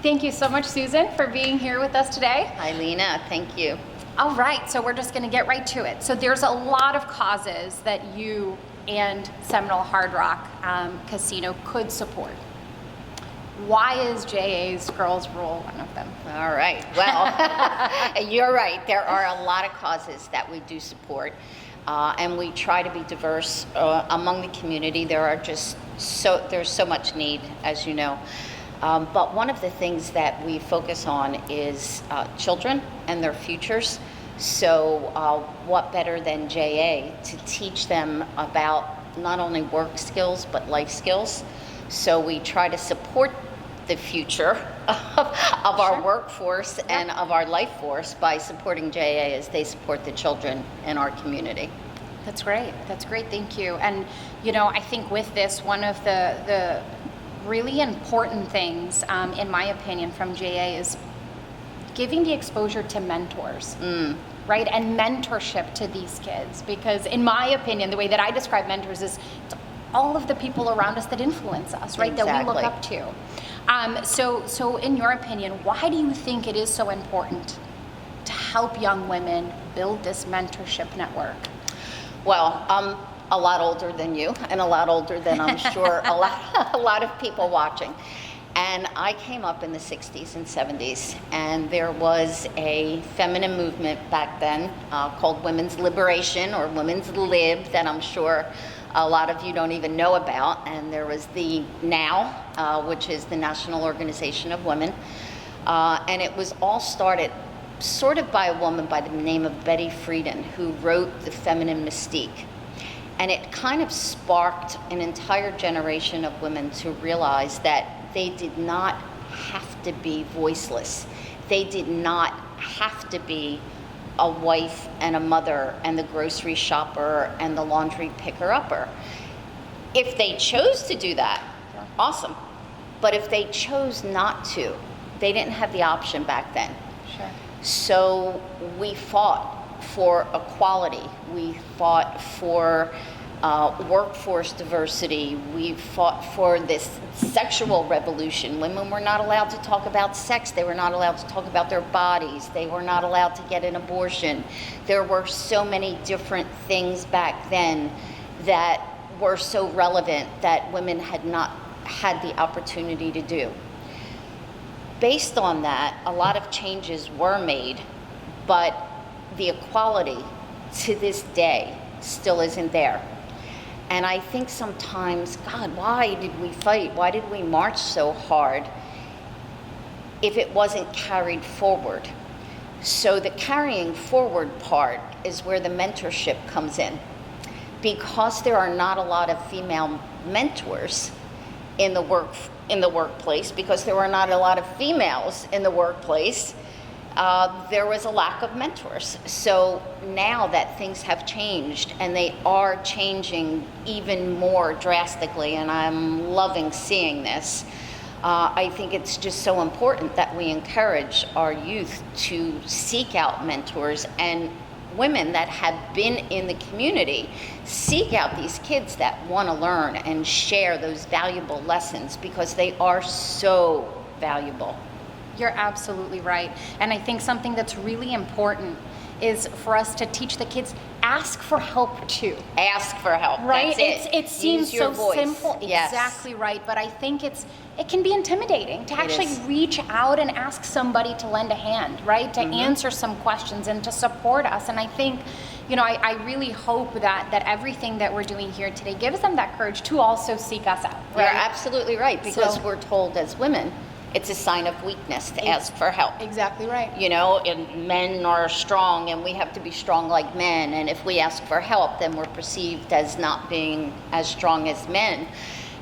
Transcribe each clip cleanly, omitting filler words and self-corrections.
Thank you so much, Susan, for being here with us today. Hi, Lena. Thank you. All right, so we're just going to get right to it. So there's a lot of causes that you and Seminole Hard Rock Casino could support. Why is JA's Girls Rule one of them? All right. Well, you're right. There are a lot of causes that we do support, and we try to be diverse among the community. There's so much need, as you know. But one of the things that we focus on is children and their futures. So what better than JA to teach them about not only work skills, but life skills. So we try to support the future of our workforce and of our life force by supporting JA as they support the children in our community. That's great. That's great. Thank you. And, you know, I think with this, one of the really important things, in my opinion, from JA is giving the exposure to mentors, right? And mentorship to these kids. Because in my opinion, the way that I describe mentors is it's all of the people around us that influence us, right? Exactly. That we look up to. So in your opinion, why do you think it is so important to help young women build this mentorship network? Well, I'm a lot older than you, and a lot older than I'm sure a lot of people watching. And I came up in the 60s and 70s, and there was a feminine movement back then called Women's Liberation, or Women's Lib, that I'm sure a lot of you don't even know about. And there was the NOW, which is the National Organization of Women. And it was all started sort of by a woman by the name of Betty Friedan, who wrote The Feminine Mystique. And it kind of sparked an entire generation of women to realize that they did not have to be voiceless. They did not have to be a wife and a mother and the grocery shopper and the laundry picker-upper. If they chose to do that, awesome. But if they chose not to, they didn't have the option back then. Sure. So we fought for equality. We fought for workforce diversity. We fought for this sexual revolution. Women were not allowed to talk about sex. They were not allowed to talk about their bodies. They were not allowed to get an abortion. There were so many different things back then that were so relevant that women had not had the opportunity to do. Based on that, a lot of changes were made, but the equality to this day still isn't there. And I think sometimes, God, why did we fight? Why did we march so hard if it wasn't carried forward? So the carrying forward part is where the mentorship comes in. Because there are not a lot of female mentors in the workplace, because there were not a lot of females in the workplace, there was a lack of mentors. So now that things have changed, and they are changing even more drastically, and I'm loving seeing this, I think it's just so important that we encourage our youth to seek out mentors, and women that have been in the community seek out these kids that want to learn and share those valuable lessons, because they are so valuable. You're absolutely right. And I think something that's really important is for us to teach the kids, ask for help too. Ask for help. Right? That's it. It seems so voice. simple. Yes. Exactly right. But I think it can be intimidating to actually reach out and ask somebody to lend a hand, right? To answer some questions and to support us. And I think, you know, I really hope that everything that we're doing here today gives them that courage to also seek us out. Right? You're absolutely right, because we're told as women, it's a sign of weakness to ask for help. Exactly right. You know, and men are strong, and we have to be strong like men. And if we ask for help, then we're perceived as not being as strong as men.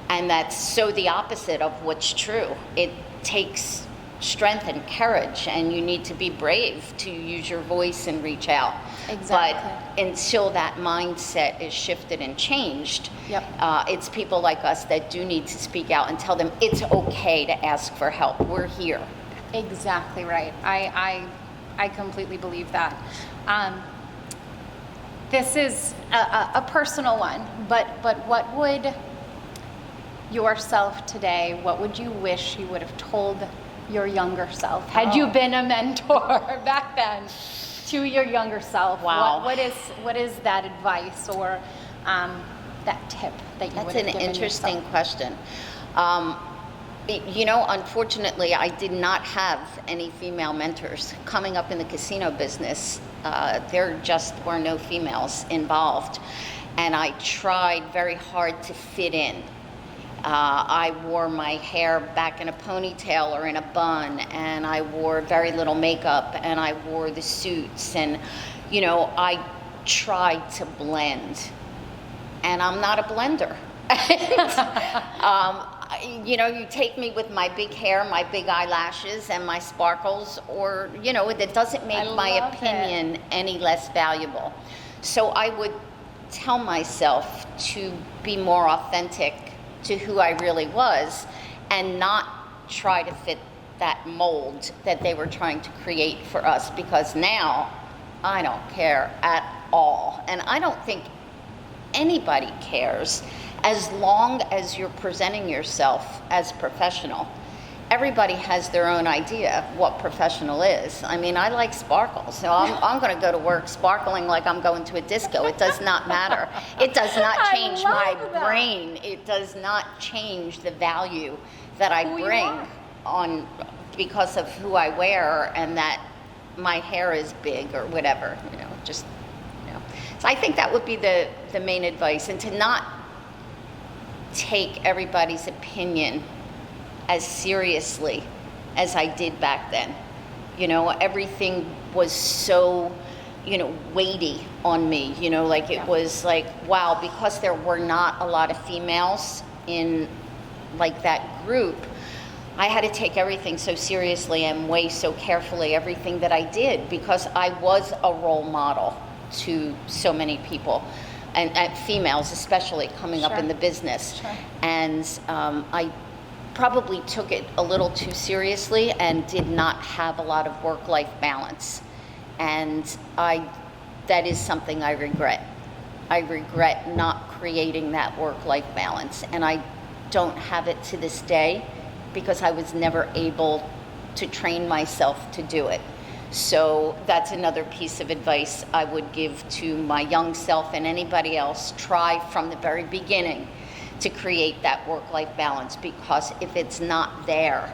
And that's so the opposite of what's true. It takes strength and courage, and you need to be brave to use your voice and reach out. Exactly. But until that mindset is shifted and changed, it's people like us that do need to speak out and tell them it's okay to ask for help. We're here. Exactly right. I completely believe that. This is a personal one, but what would yourself today, what would you wish you would have told your younger self? Had you been a mentor back then to your younger self? Wow. What is that advice or that tip that you would have given yourself? That's an interesting question. Unfortunately, I did not have any female mentors. Coming up in the casino business, there just were no females involved. And I tried very hard to fit in. I wore my hair back in a ponytail or in a bun, and I wore very little makeup, and I wore the suits, and, I tried to blend. And I'm not a blender. You take me with my big hair, my big eyelashes, and my sparkles, or, it doesn't make my opinion any less valuable. So I would tell myself to be more authentic to who I really was and not try to fit that mold that they were trying to create for us, because now I don't care at all. And I don't think anybody cares as long as you're presenting yourself as professional. Everybody has their own idea of what professional is. I mean, I like sparkles, so I'm going to go to work sparkling like I'm going to a disco. It does not matter. It does not change my brain. It does not change the value that I bring on because of who I wear and that my hair is big or whatever. So I think that would be the main advice, and to not take everybody's opinion as seriously as I did back then. Everything was so, weighty on me, it was like, wow, because there were not a lot of females in like that group, I had to take everything so seriously and weigh so carefully everything that I did, because I was a role model to so many people. And females especially coming up in the business. Sure. And I probably took it a little too seriously and did not have a lot of work-life balance. And that is something I regret. I regret not creating that work-life balance. And I don't have it to this day because I was never able to train myself to do it. So that's another piece of advice I would give to my young self and anybody else. Try from the very beginning to create that work-life balance, because if it's not there,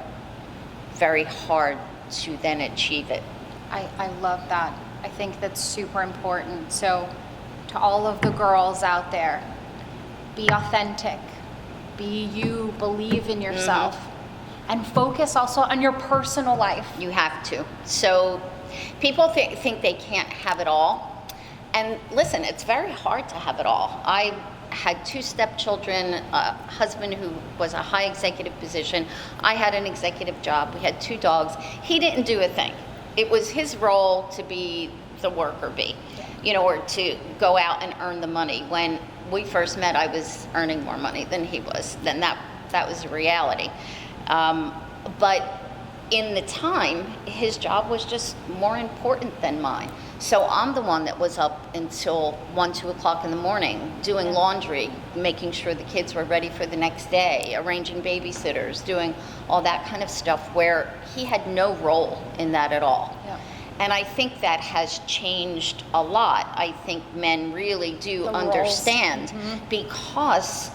very hard to then achieve it. I love that. I think that's super important. So to all of the girls out there, be authentic, be you, believe in yourself. And focus also on your personal life. You have to. So people think they can't have it all. And listen, it's very hard to have it all. I had 2 stepchildren, a husband who was a high executive position. I had an executive job. We had 2 dogs. He didn't do a thing. It was his role to be the worker bee, or to go out and earn the money. When we first met, I was earning more money than he was. Then that was a reality. But in the time, his job was just more important than mine. So I'm the one that was up until 1, 2 o'clock in the morning, doing laundry, making sure the kids were ready for the next day, arranging babysitters, doing all that kind of stuff, where he had no role in that at all. Yeah. And I think that has changed a lot. I think men really do understand, because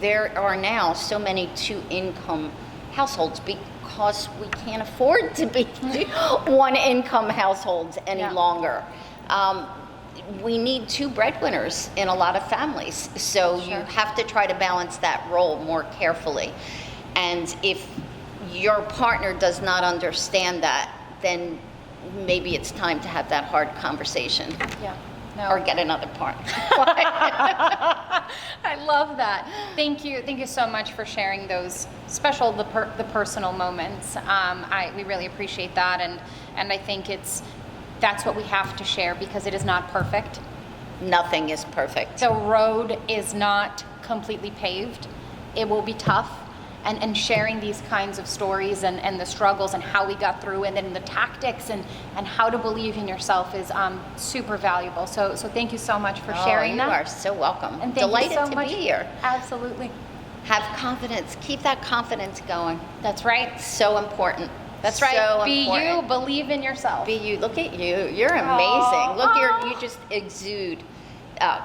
there are now so many 2-income households, because we can't afford to be 1-income households any longer. We need 2 breadwinners in a lot of families, so you have to try to balance that role more carefully. And if your partner does not understand that, then maybe it's time to have that hard conversation. Yeah. No. Or get another partner. I love that. Thank you so much for sharing those the personal moments. We really appreciate that, and I think that's what we have to share, because it is not perfect. Nothing is perfect. The road is not completely paved. It will be tough. And sharing these kinds of stories and the struggles and how we got through, and then the tactics and how to believe in yourself is super valuable. So thank you so much for sharing that. You are so welcome. And delighted to be here. Absolutely. Have confidence. Keep that confidence going. That's right. So important. That's right. So Be you, important. believe in yourself. Be you. Look at you. You're amazing. Look, you just exude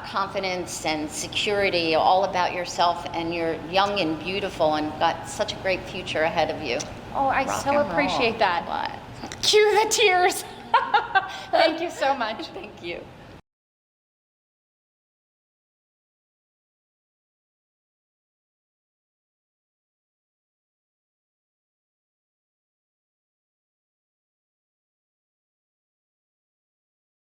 confidence and security, all about yourself, and you're young and beautiful and got such a great future ahead of you. Oh, I Rock so and roll. appreciate that. What? Cue the tears. Thank you so much. Thank you.